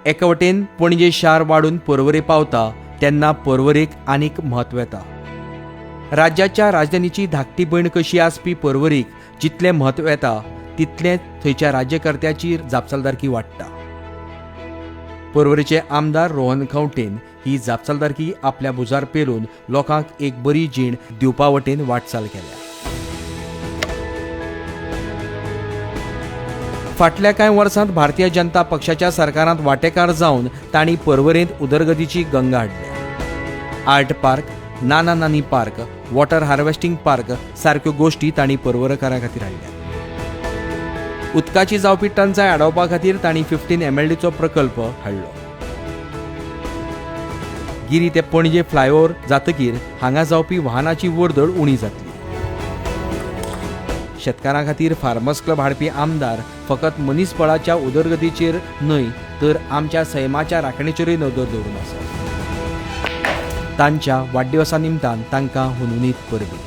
एका वटेन पणजे शार वाढून पर्वरी पावता तेन्ना पर्वरेक आनीक म्हत्व येता. राज्याच्या राजधानीची धाकटी भयण कशी आसपी पर्वरीक जितलें म्हत्व येता तितलें थंयच्या राज्यकर्त्याची जापसालदारकी वाडटा. पर्वरीचे आमदार रोहन खंवटेन ही जापसालदारकी आपल्या भुजार पेलून लोकांक एक बरी जीण दिवपा वटेन वाटचाल केल्या. फाटल्या कांय वर्सांत भारतीय जनता पक्षाच्या सरकारांत वांटेकार जावन तांणी पर्वरेंत उदरगतीची गंगा हाडल्या. आर्ट पार्क, नाना नानी पार्क, वॉटर हार्वेस्टिंग पार्क सारक्यो गोश्टी तांणी पर्वरकारां खातीर हाडल्या. उदकाची जावपी टंचाय आडोवपा खातीर तांणी 15 MLDचो प्रकल्प हाडलो. गिरी ते पणजे फ्लायओव्हर जातकीर हांगा जावपी वाहनाची वर्दळ उणी जातली. शेतकारां खातीर फार्मर्स क्लब हाडपी आमदार फकत मनीसबळाच्या उदरगतीचेर न्हय तर आमच्या सैमाच्या राखणेचेरूय नदर दवरून आसा. तांच्या वाडदिवसा निमतान तांकां हुनहुनीत परबी.